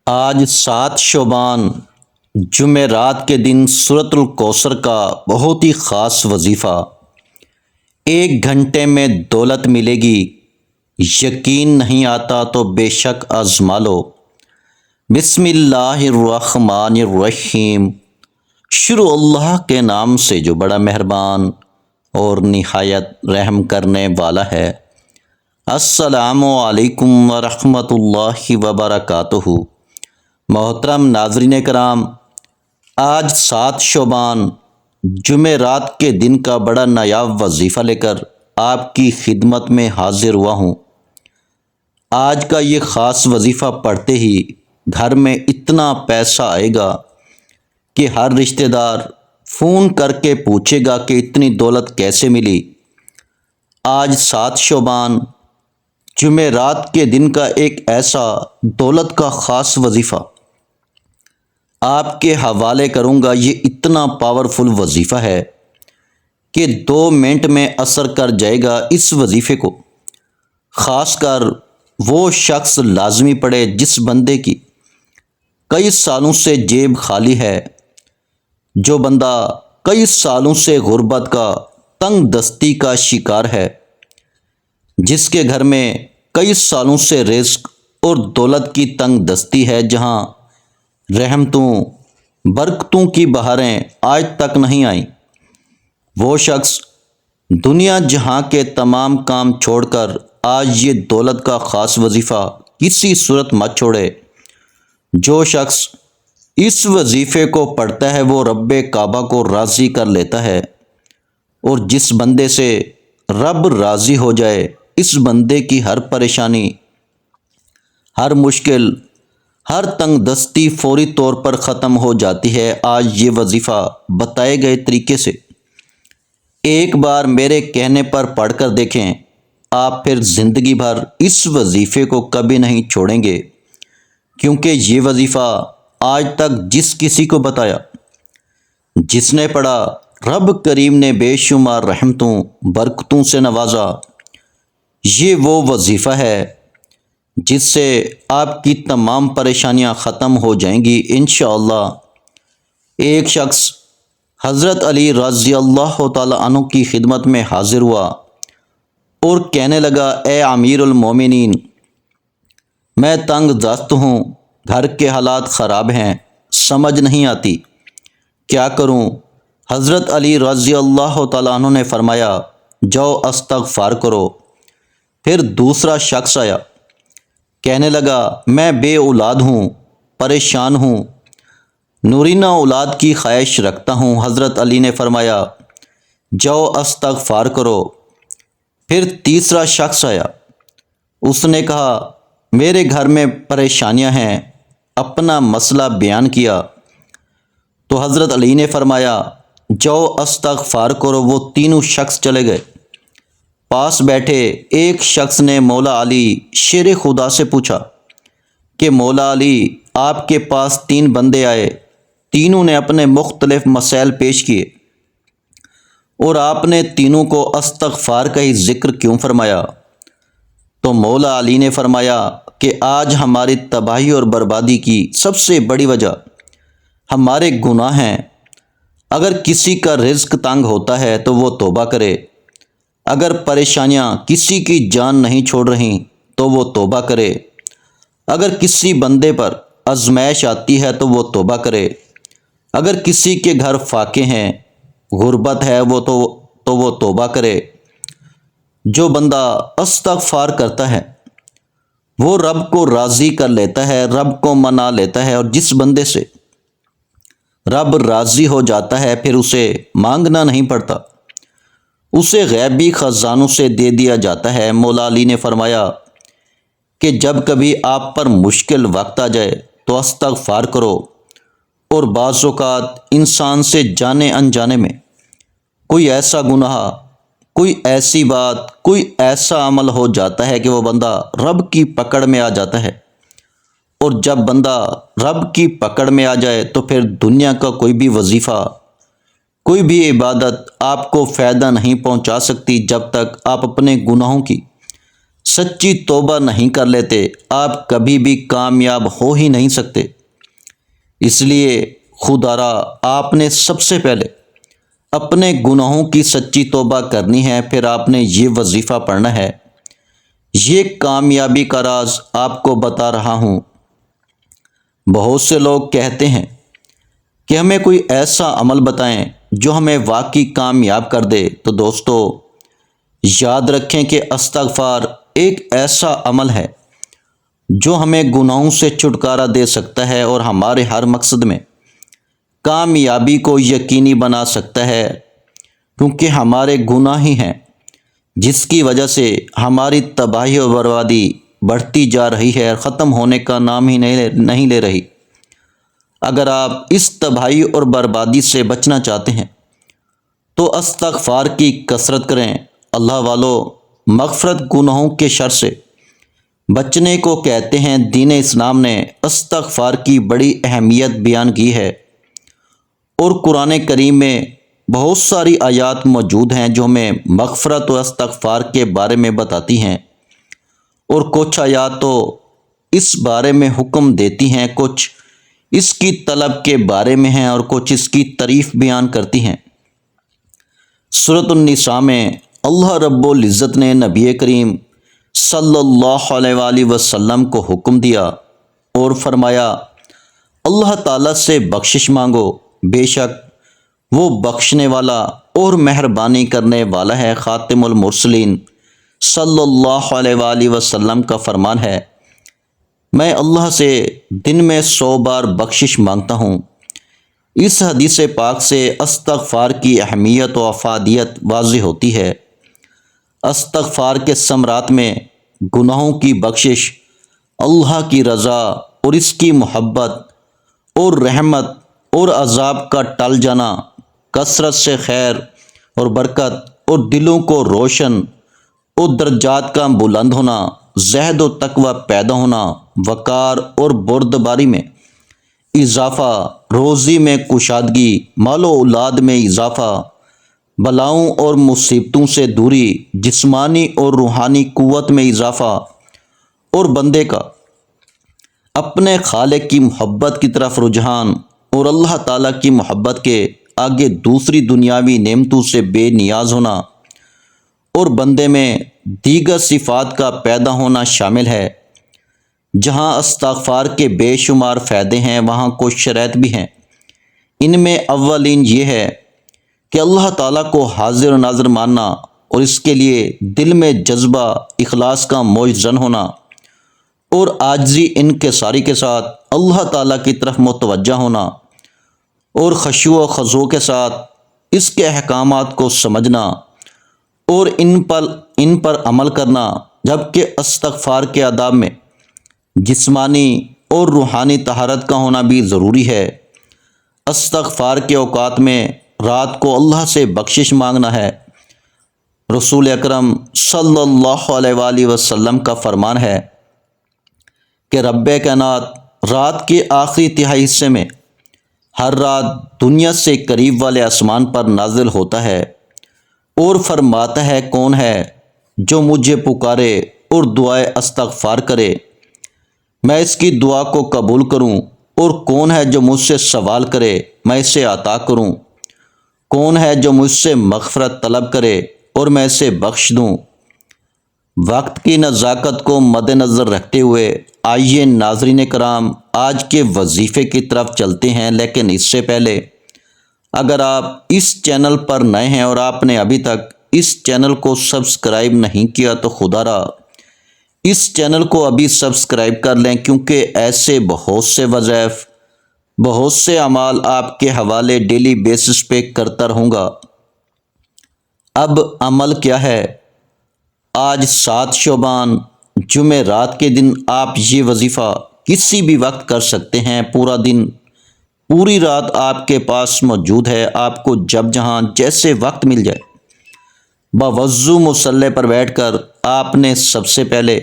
آج 7 شعبان جمعرات کے دن سورۃ الکوثر کا بہت ہی خاص وظیفہ۔ 1 گھنٹے میں دولت ملے گی، یقین نہیں آتا تو بے شک آزما لو۔ بسم اللہ الرحمن الرحیم، شروع اللہ کے نام سے جو بڑا مہربان اور نہایت رحم کرنے والا ہے۔ السلام علیکم ورحمۃ اللہ وبرکاتہ۔ محترم ناظرین کرام، آج 7 شعبان جمعرات کے دن کا بڑا نایاب وظیفہ لے کر آپ کی خدمت میں حاضر ہوا ہوں۔ آج کا یہ خاص وظیفہ پڑھتے ہی گھر میں اتنا پیسہ آئے گا کہ ہر رشتہ دار فون کر کے پوچھے گا کہ اتنی دولت کیسے ملی۔ آج 7 شعبان جمعرات کے دن کا ایک ایسا دولت کا خاص وظیفہ آپ کے حوالے کروں گا۔ یہ اتنا پاورفل وظیفہ ہے کہ 2 منٹ میں اثر کر جائے گا۔ اس وظیفے کو خاص کر وہ شخص لازمی پڑھے جس بندے کی کئی سالوں سے جیب خالی ہے، جو بندہ کئی سالوں سے غربت کا، تنگ دستی کا شکار ہے، جس کے گھر میں کئی سالوں سے رزق اور دولت کی تنگ دستی ہے، جہاں رحمتوں برکتوں کی بہاریں آج تک نہیں آئیں۔ وہ شخص دنیا جہاں کے تمام کام چھوڑ کر آج یہ دولت کا خاص وظیفہ کسی صورت مت چھوڑے۔ جو شخص اس وظیفے کو پڑھتا ہے وہ رب کعبہ کو راضی کر لیتا ہے، اور جس بندے سے رب راضی ہو جائے، اس بندے کی ہر پریشانی، ہر مشکل، ہر تنگ دستی فوری طور پر ختم ہو جاتی ہے۔ آج یہ وظیفہ بتائے گئے طریقے سے ایک بار میرے کہنے پر پڑھ کر دیکھیں، آپ پھر زندگی بھر اس وظیفے کو کبھی نہیں چھوڑیں گے، کیونکہ یہ وظیفہ آج تک جس کسی کو بتایا، جس نے پڑھا، رب کریم نے بے شمار رحمتوں برکتوں سے نوازا۔ یہ وہ وظیفہ ہے جس سے آپ کی تمام پریشانیاں ختم ہو جائیں گی انشاءاللہ۔ ایک شخص حضرت علی رضی اللہ تعالی عنہ کی خدمت میں حاضر ہوا اور کہنے لگا، اے امیر المومنین، میں تنگ دست ہوں، گھر کے حالات خراب ہیں، سمجھ نہیں آتی، کیا کروں؟ حضرت علی رضی اللہ تعالی عنہ نے فرمایا، جاؤ استغفار کرو۔ پھر دوسرا شخص آیا، کہنے لگا، میں بے اولاد ہوں، پریشان ہوں، نورینہ اولاد کی خواہش رکھتا ہوں۔ حضرت علی نے فرمایا، جاؤ استغفار کرو۔ پھر تیسرا شخص آیا، اس نے کہا، میرے گھر میں پریشانیاں ہیں، اپنا مسئلہ بیان کیا۔ تو حضرت علی نے فرمایا، جاؤ استغفار کرو۔ وہ تینوں شخص چلے گئے۔ پاس بیٹھے ایک شخص نے مولا علی شیر خدا سے پوچھا کہ مولا علی، آپ کے پاس 3 بندے آئے، تینوں نے اپنے مختلف مسائل پیش کیے، اور آپ نے تینوں کو استغفار کا ہی ذکر کیوں فرمایا؟ تو مولا علی نے فرمایا کہ آج ہماری تباہی اور بربادی کی سب سے بڑی وجہ ہمارے گناہ ہیں۔ اگر کسی کا رزق تنگ ہوتا ہے تو وہ توبہ کرے، اگر پریشانیاں کسی کی جان نہیں چھوڑ رہیں تو وہ توبہ کرے، اگر کسی بندے پر آزمائش آتی ہے تو وہ توبہ کرے، اگر کسی کے گھر فاقے ہیں، غربت ہے تو وہ توبہ کرے۔ جو بندہ استغفار کرتا ہے وہ رب کو راضی کر لیتا ہے، رب کو منا لیتا ہے، اور جس بندے سے رب راضی ہو جاتا ہے پھر اسے مانگنا نہیں پڑتا، اسے غیبی خزانوں سے دے دیا جاتا ہے۔ مولا علی نے فرمایا کہ جب کبھی آپ پر مشکل وقت آ جائے تو استغفار کرو، اور بعض اوقات انسان سے جانے انجانے میں کوئی ایسا گناہ، کوئی ایسی بات، کوئی ایسا عمل ہو جاتا ہے کہ وہ بندہ رب کی پکڑ میں آ جاتا ہے، اور جب بندہ رب کی پکڑ میں آ جائے تو پھر دنیا کا کوئی بھی وظیفہ، کوئی بھی عبادت آپ کو فائدہ نہیں پہنچا سکتی جب تک آپ اپنے گناہوں کی سچی توبہ نہیں کر لیتے آپ کبھی بھی کامیاب ہو ہی نہیں سکتے۔ اس لیے خودارا آپ نے سب سے پہلے اپنے گناہوں کی سچی توبہ کرنی ہے، پھر آپ نے یہ وظیفہ پڑھنا ہے۔ یہ کامیابی کا راز آپ کو بتا رہا ہوں۔ بہت سے لوگ کہتے ہیں کہ ہمیں کوئی ایسا عمل بتائیں جو ہمیں واقعی کامیاب کر دے۔ تو دوستو یاد رکھیں کہ استغفار ایک ایسا عمل ہے جو ہمیں گناہوں سے چھٹکارا دے سکتا ہے اور ہمارے ہر مقصد میں کامیابی کو یقینی بنا سکتا ہے، کیونکہ ہمارے گناہ ہی ہیں جس کی وجہ سے ہماری تباہی و بربادی بڑھتی جا رہی ہے اور ختم ہونے کا نام ہی نہیں لے رہی۔ اگر آپ اس تباہی اور بربادی سے بچنا چاہتے ہیں تو استغفار کی کثرت کریں۔ اللہ والو، مغفرت گناہوں کے شر سے بچنے کو کہتے ہیں۔ دین اسلام نے استغفار کی بڑی اہمیت بیان کی ہے، اور قرآن کریم میں بہت ساری آیات موجود ہیں جو ہمیں مغفرت و استغفار کے بارے میں بتاتی ہیں، اور کچھ آیات تو اس بارے میں حکم دیتی ہیں، کچھ اس کی طلب کے بارے میں ہیں اور کچھ اس کی تعریف بیان کرتی ہیں۔ سورۃ النساء میں اللہ رب العزت نے نبی کریم صلی اللہ علیہ وآلہ وسلم کو حکم دیا اور فرمایا، اللہ تعالیٰ سے بخشش مانگو، بے شک وہ بخشنے والا اور مہربانی کرنے والا ہے۔ خاتم المرسلین صلی اللہ علیہ وآلہ وسلم کا فرمان ہے، میں اللہ سے دن میں 100 بار بخشش مانگتا ہوں۔ اس حدیث پاک سے استغفار کی اہمیت و افادیت واضح ہوتی ہے۔ استغفار کے ثمرات میں گناہوں کی بخشش، اللہ کی رضا اور اس کی محبت اور رحمت اور عذاب کا ٹل جانا، کثرت سے خیر اور برکت اور دلوں کو روشن اور درجات کا بلند ہونا، زہد و تقوی پیدا ہونا، وقار اور بردباری میں اضافہ، روزی میں کشادگی، مال و اولاد میں اضافہ، بلاؤں اور مصیبتوں سے دوری، جسمانی اور روحانی قوت میں اضافہ، اور بندے کا اپنے خالق کی محبت کی طرف رجحان اور اللہ تعالیٰ کی محبت کے آگے دوسری دنیاوی نعمتوں سے بے نیاز ہونا، اور بندے میں دیگر صفات کا پیدا ہونا شامل ہے۔ جہاں استغفار کے بے شمار فائدے ہیں وہاں کچھ شرائط بھی ہیں۔ ان میں اولین یہ ہے کہ اللہ تعالیٰ کو حاضر و ناظر ماننا اور اس کے لیے دل میں جذبہ اخلاص کا موجزن ہونا، اور عاجزی انکساری کے ساتھ اللہ تعالیٰ کی طرف متوجہ ہونا، اور خشوع و خضوع کے ساتھ اس کے احکامات کو سمجھنا اور ان پر عمل کرنا، جبکہ استغفار کے آداب میں جسمانی اور روحانی طہارت کا ہونا بھی ضروری ہے۔ استغفار کے اوقات میں رات کو اللہ سے بخشش مانگنا ہے۔ رسول اکرم صلی اللہ علیہ وآلہ وسلم کا فرمان ہے کہ رب کائنات رات کے آخری تہائی حصے میں ہر رات دنیا سے قریب والے آسمان پر نازل ہوتا ہے اور فرماتا ہے، کون ہے جو مجھے پکارے اور دعائے استغفار کرے، میں اس کی دعا کو قبول کروں، اور کون ہے جو مجھ سے سوال کرے، میں اسے عطا کروں، کون ہے جو مجھ سے مغفرت طلب کرے اور میں اسے بخش دوں۔ وقت کی نزاکت کو مد نظر رکھتے ہوئے آئیے ناظرین کرام آج کے وظیفے کی طرف چلتے ہیں، لیکن اس سے پہلے اگر آپ اس چینل پر نئے ہیں اور آپ نے ابھی تک اس چینل کو سبسکرائب نہیں کیا تو خدارا اس چینل کو ابھی سبسکرائب کر لیں، کیونکہ ایسے بہت سے وظائف، بہت سے اعمال آپ کے حوالے ڈیلی بیسس پہ کرتا رہوں گا۔ اب عمل کیا ہے؟ آج 7 شعبان جمعہ رات کے دن آپ یہ وظیفہ کسی بھی وقت کر سکتے ہیں۔ پورا دن، پوری رات آپ کے پاس موجود ہے، آپ کو جب جہاں جیسے وقت مل جائے باوضو مصلی پر بیٹھ کر آپ نے سب سے پہلے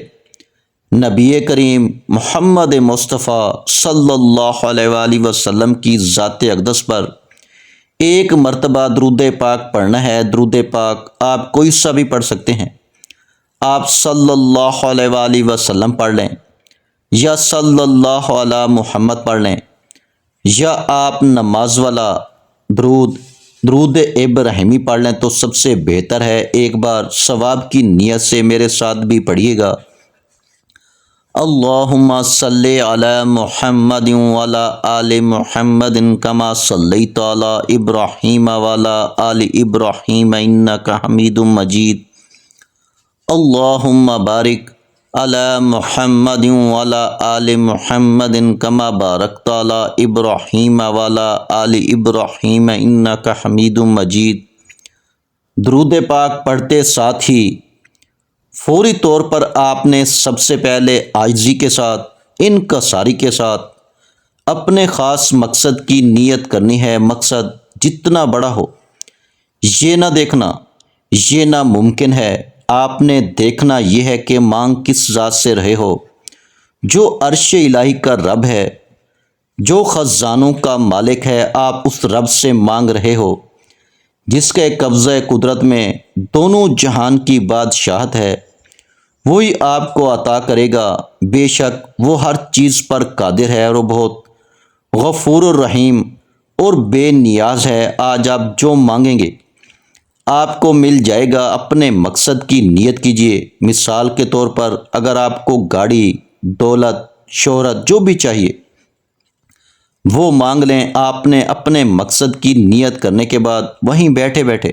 نبی کریم محمد مصطفیٰ صلی اللہ علیہ وآلہ وسلم کی ذات اقدس پر ایک مرتبہ درود پاک پڑھنا ہے۔ درود پاک آپ کوئی سا بھی پڑھ سکتے ہیں۔ آپ صلی اللہ علیہ وآلہ وسلم پڑھ لیں، یا صلی اللہ علی محمد پڑھ لیں، یا آپ نماز والا درود ابراہیمی پڑھ لیں تو سب سے بہتر ہے۔ ایک بار ثواب کی نیت سے میرے ساتھ بھی پڑھیے گا۔ اللہم صلی علی محمد وعلی آل محمد کما صلیت علی ابراہیم وعلی آل ابراہیم انک حمید مجید۔ اللہم بارک علی محمد وعلی آل محمد کما بارکت علی ابراہیم وعلی آل ابراہیم انک حمید مجید۔ درود پاک پڑھتے ساتھ ہی فوری طور پر آپ نے سب سے پہلے عاجزی کے ساتھ، انکساری کے ساتھ اپنے خاص مقصد کی نیت کرنی ہے۔ مقصد جتنا بڑا ہو یہ نہ دیکھنا یہ ناممکن ہے، آپ نے دیکھنا یہ ہے کہ مانگ کس ذات سے رہے ہو، جو عرش الہی کا رب ہے، جو خزانوں کا مالک ہے۔ آپ اس رب سے مانگ رہے ہو جس کے قبضہ قدرت میں دونوں جہان کی بادشاہت ہے، وہی آپ کو عطا کرے گا۔ بے شک وہ ہر چیز پر قادر ہے اور وہ بہت غفور الرحیم اور بے نیاز ہے۔ آج آپ جو مانگیں گے آپ کو مل جائے گا۔ اپنے مقصد کی نیت کیجیے۔ مثال کے طور پر اگر آپ کو گاڑی، دولت، شہرت جو بھی چاہیے وہ مانگ لیں۔ آپ نے اپنے مقصد کی نیت کرنے کے بعد وہیں بیٹھے بیٹھے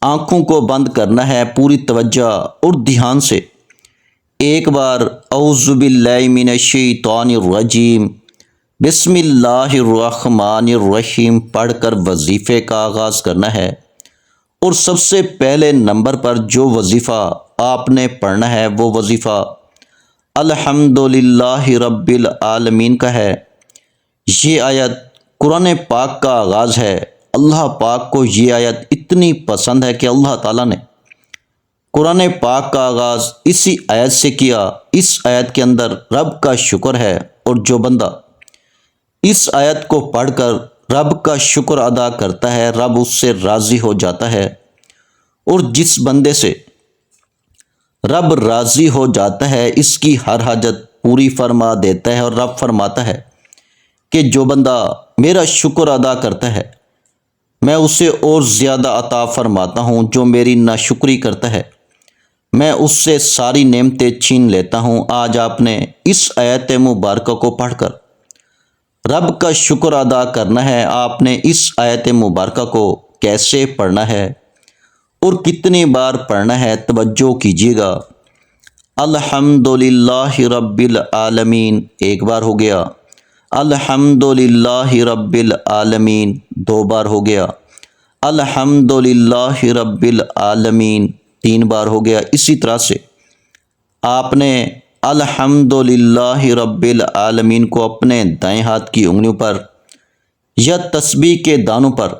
آنکھوں کو بند کرنا ہے، پوری توجہ اور دھیان سے ایک بار اعوذ باللہ من الشیطان الرجیم بسم اللہ الرحمن الرحیم پڑھ کر وظیفے کا آغاز کرنا ہے۔ اور سب سے پہلے نمبر پر جو وظیفہ آپ نے پڑھنا ہے وہ وظیفہ الحمدللہ رب العالمین کا ہے۔ یہ آیت قرآن پاک کا آغاز ہے۔ اللہ پاک کو یہ آیت اتنی پسند ہے کہ اللہ تعالیٰ نے قرآن پاک کا آغاز اسی آیت سے کیا۔ اس آیت کے اندر رب کا شکر ہے، اور جو بندہ اس آیت کو پڑھ کر رب کا شکر ادا کرتا ہے رب اس سے راضی ہو جاتا ہے، اور جس بندے سے رب راضی ہو جاتا ہے اس کی ہر حاجت پوری فرما دیتا ہے۔ اور رب فرماتا ہے کہ جو بندہ میرا شکر ادا کرتا ہے میں اسے اور زیادہ عطا فرماتا ہوں، جو میری ناشکری کرتا ہے میں اس سے ساری نعمتیں چھین لیتا ہوں۔ آج آپ نے اس آیت مبارکہ کو پڑھ کر رب کا شکر ادا کرنا ہے۔ آپ نے اس آیت مبارکہ کو کیسے پڑھنا ہے اور کتنی بار پڑھنا ہے توجہ کیجیے گا۔ الحمدللہ رب العالمین ایک بار ہو گیا، الحمدللہ رب العالمین دو بار ہو گیا، الحمدللہ رب العالمین تین بار ہو گیا۔ اسی طرح سے آپ نے الحمدللہ رب العالمین کو اپنے دائیں ہاتھ کی انگلیوں پر یا تسبیح کے دانوں پر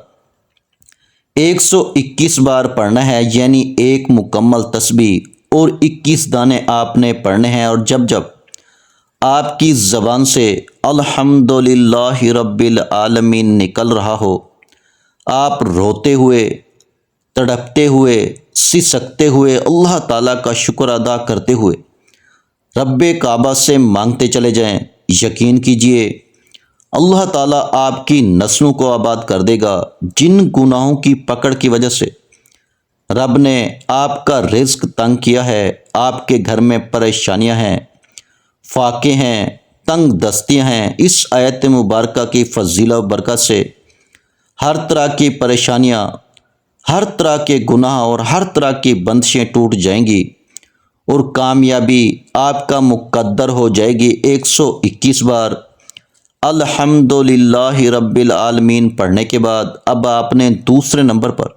121 بار پڑھنا ہے، یعنی ایک مکمل تسبیح اور 21 دانے آپ نے پڑھنے ہیں۔ اور جب جب آپ کی زبان سے الحمدللہ رب العالمین نکل رہا ہو، آپ روتے ہوئے، تڑپتے ہوئے، سسکتے ہوئے، اللہ تعالیٰ کا شکر ادا کرتے ہوئے رب کعبہ سے مانگتے چلے جائیں۔ یقین کیجئے اللہ تعالیٰ آپ کی نسلوں کو آباد کر دے گا۔ جن گناہوں کی پکڑ کی وجہ سے رب نے آپ کا رزق تنگ کیا ہے، آپ کے گھر میں پریشانیاں ہیں، فاقے ہیں، تنگ دستیاں ہیں، اس آیت مبارکہ کی فضیلت و برکت سے ہر طرح کی پریشانیاں، ہر طرح کے گناہ اور ہر طرح کی بندشیں ٹوٹ جائیں گی اور کامیابی آپ کا مقدر ہو جائے گی۔ 121 بار الحمدللہ رب العالمین پڑھنے کے بعد اب آپ نے دوسرے نمبر پر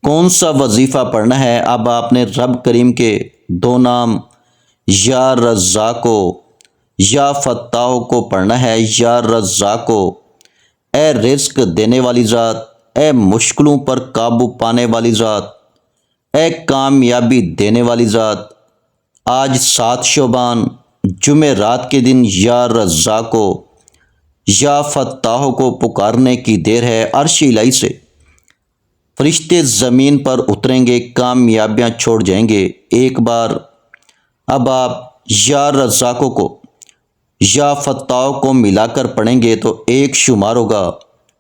کون سا وظیفہ پڑھنا ہے؟ اب آپ نے رب کریم کے دو نام یا رزاقو یا فتاح کو پڑھنا ہے۔ یا رزاقو، اے رزق دینے والی ذات، اے مشکلوں پر قابو پانے والی ذات، اے کامیابی دینے والی ذات۔ آج 7 شعبان جمعرات کے دن یا رزاقو یا فتاح کو پکارنے کی دیر ہے۔ عرش الہی سے فرشتے زمین پر اتریں گے، کامیابیاں چھوڑ جائیں گے۔ ایک بار اب آپ یا رزاقوں کو یا فتاحوں کو ملا کر پڑھیں گے تو ایک شمار ہوگا،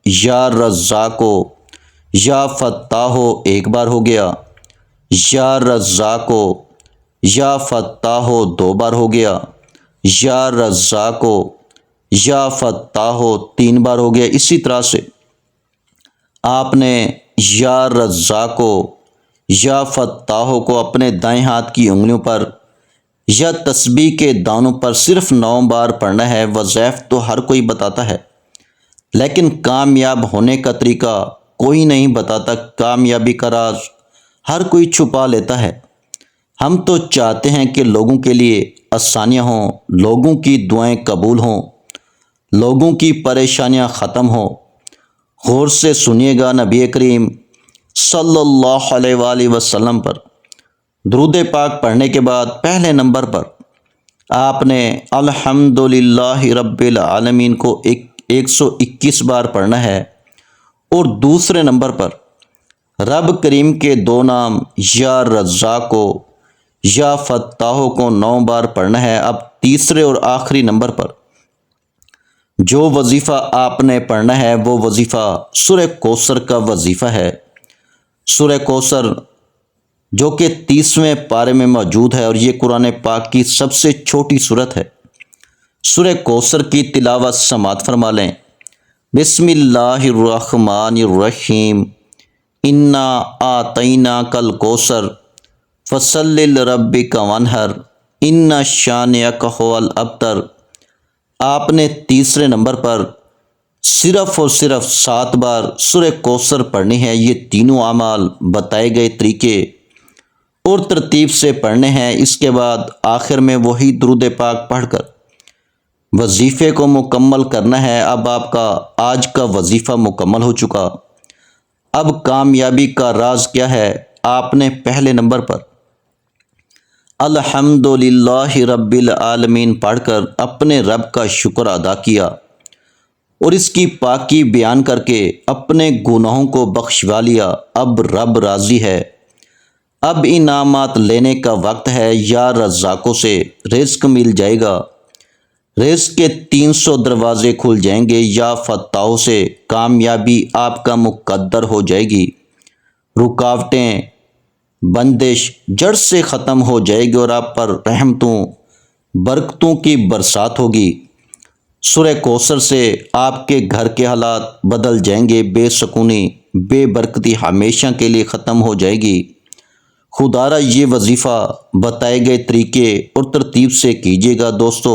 یا رزاقو یا فتاحو ایک بار ہو گیا، یا رزاقو یا فتاحو دو بار ہو گیا، یا رزاقو یا فتاحو تین بار ہو گیا۔ اسی طرح سے آپ نے یا رزاقو یا فتاحو کو اپنے دائیں ہاتھ کی انگلیوں پر یا تسبیح کے دانوں پر صرف 9 بار پڑھنا ہے۔ وظائف تو ہر کوئی بتاتا ہے، لیکن کامیاب ہونے کا طریقہ کوئی نہیں بتاتا۔ کامیابی کا راز ہر کوئی چھپا لیتا ہے۔ ہم تو چاہتے ہیں کہ لوگوں کے لیے آسانیاں ہوں، لوگوں کی دعائیں قبول ہوں، لوگوں کی پریشانیاں ختم ہوں۔ غور سے سنیے گا، نبی کریم صلی اللہ علیہ وآلہ وسلم پر درود پاک پڑھنے کے بعد پہلے نمبر پر آپ نے الحمدللہ رب العالمین کو 121 بار پڑھنا ہے، اور دوسرے نمبر پر رب کریم کے دو نام یا رزاقو یا فتاحو کو 9 بار پڑھنا ہے۔ اب تیسرے اور آخری نمبر پر جو وظیفہ آپ نے پڑھنا ہے وہ وظیفہ سورہ کوثر کا وظیفہ ہے۔ سورہ کوثر جو کہ 30ویں پارے میں موجود ہے، اور یہ قرآن پاک کی سب سے چھوٹی سورت ہے۔ سورہ کوثر کی تلاوت سماعت فرما لیں۔ بسم اللہ الرحمن الرحیم، انا اعطیناک الکوثر فصلی لربک وانحر ان شانئک ھو الابتر۔ آپ نے تیسرے نمبر پر صرف اور صرف 7 بار سورہ کوثر پڑھنی ہے۔ یہ تینوں اعمال بتائے گئے طریقے اور ترتیب سے پڑھنے ہیں۔ اس کے بعد آخر میں وہی درود پاک پڑھ کر وظیفے کو مکمل کرنا ہے۔ اب آپ کا آج کا وظیفہ مکمل ہو چکا۔ اب کامیابی کا راز کیا ہے؟ آپ نے پہلے نمبر پر الحمدللہ رب العالمین پڑھ کر اپنے رب کا شکر ادا کیا، اور اس کی پاکی بیان کر کے اپنے گناہوں کو بخشوا لیا۔ اب رب راضی ہے، اب انعامات لینے کا وقت ہے۔ یا رزاقوں سے رزق مل جائے گا، رزق کے 300 دروازے کھل جائیں گے۔ یا فتاحوں سے کامیابی آپ کا مقدر ہو جائے گی، رکاوٹیں بندش جڑ سے ختم ہو جائے گی، اور آپ پر رحمتوں برکتوں کی برسات ہوگی۔ سورہ کوثر سے آپ کے گھر کے حالات بدل جائیں گے، بے سکونی بے برکتی ہمیشہ کے لیے ختم ہو جائے گی۔ خدارا یہ وظیفہ بتائے گئے طریقے اور ترتیب سے کیجیے گا۔ دوستو،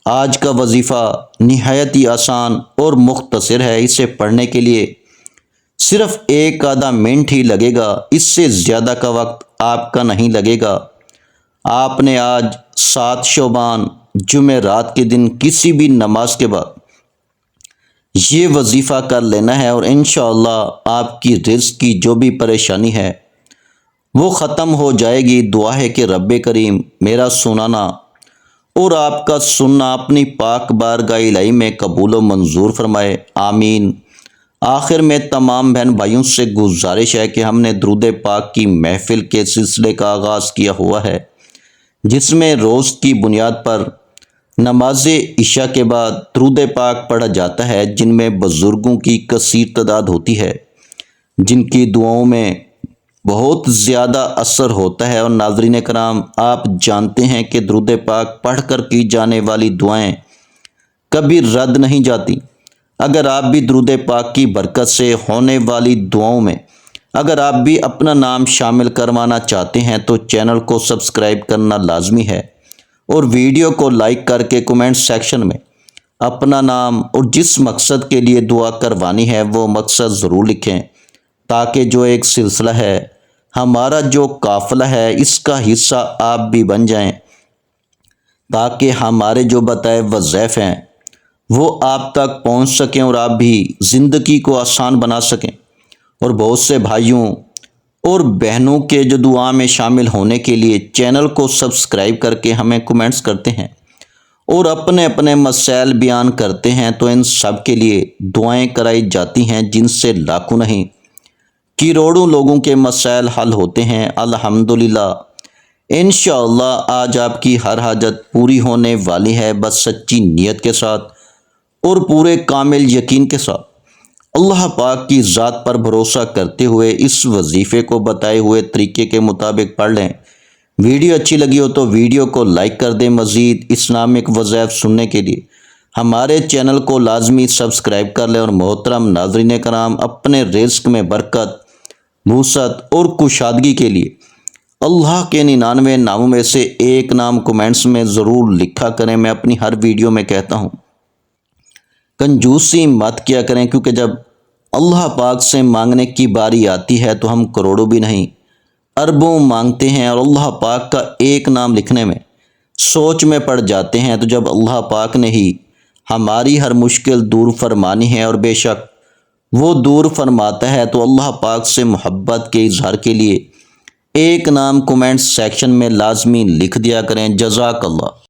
آج کا وظیفہ نہایت ہی آسان اور مختصر ہے۔ اسے پڑھنے کے لیے صرف 1 منٹ ہی لگے گا، اس سے زیادہ کا وقت آپ کا نہیں لگے گا۔ آپ نے آج 7 شعبان جمعرات کے دن کسی بھی نماز کے بعد یہ وظیفہ کر لینا ہے، اور انشاءاللہ آپ کی رزق کی جو بھی پریشانی ہے وہ ختم ہو جائے گی۔ دعا ہے کہ رب کریم میرا سنانا اور آپ کا سننا اپنی پاک بارگاہ الہی میں قبول و منظور فرمائے، آمین۔ آخر میں تمام بہن بھائیوں سے گزارش ہے کہ ہم نے درود پاک کی محفل کے سلسلے کا آغاز کیا ہوا ہے، جس میں روز کی بنیاد پر نماز عشاء کے بعد درود پاک پڑھا جاتا ہے، جن میں بزرگوں کی کثیر تعداد ہوتی ہے، جن کی دعاؤں میں بہت زیادہ اثر ہوتا ہے۔ اور ناظرین کرام، آپ جانتے ہیں کہ درود پاک پڑھ کر کی جانے والی دعائیں کبھی رد نہیں جاتی۔ اگر آپ بھی درود پاک کی برکت سے ہونے والی دعاؤں میں اگر آپ بھی اپنا نام شامل کروانا چاہتے ہیں تو چینل کو سبسکرائب کرنا لازمی ہے، اور ویڈیو کو لائک کر کے کمنٹ سیکشن میں اپنا نام اور جس مقصد کے لیے دعا کروانی ہے وہ مقصد ضرور لکھیں، تاکہ جو ایک سلسلہ ہے، ہمارا جو قافلہ ہے، اس کا حصہ آپ بھی بن جائیں، تاکہ ہمارے جو بتائے وظائف ہیں وہ آپ تک پہنچ سکیں، اور آپ بھی زندگی کو آسان بنا سکیں۔ اور بہت سے بھائیوں اور بہنوں کے جو دعا میں شامل ہونے کے لیے چینل کو سبسکرائب کر کے ہمیں کمنٹس کرتے ہیں اور اپنے اپنے مسائل بیان کرتے ہیں، تو ان سب کے لیے دعائیں کرائی جاتی ہیں، جن سے لاکھوں نہیں کروڑوں لوگوں کے مسائل حل ہوتے ہیں الحمدللہ۔ انشاءاللہ آج آپ کی ہر حاجت پوری ہونے والی ہے، بس سچی نیت کے ساتھ اور پورے کامل یقین کے ساتھ۔ اللہ پاک کی ذات پر بھروسہ کرتے ہوئے اس وظیفے کو بتائے ہوئے طریقے کے مطابق پڑھ لیں۔ ویڈیو اچھی لگی ہو تو ویڈیو کو لائک کر دیں۔ مزید اسلامک وظائف سننے کے لیے ہمارے چینل کو لازمی سبسکرائب کر لیں، اور محترم ناظرین کرام اپنے رزق میں برکت، وسعت اور کشادگی کے لیے اللہ کے 99 ناموں میں سے ایک نام کومنٹس میں ضرور لکھا کریں۔ میں اپنی ہر ویڈیو میں کہتا ہوں کنجوسی مت کیا کریں، کیونکہ جب اللہ پاک سے مانگنے کی باری آتی ہے تو ہم کروڑوں بھی نہیں اربوں مانگتے ہیں، اور اللہ پاک کا ایک نام لکھنے میں سوچ میں پڑ جاتے ہیں۔ تو جب اللہ پاک نے ہی ہماری ہر مشکل دور فرمانی ہے، اور بے شک وہ دور فرماتا ہے، تو اللہ پاک سے محبت کے اظہار کے لیے ایک نام کومنٹ سیکشن میں لازمی لکھ دیا کریں۔ جزاک اللہ۔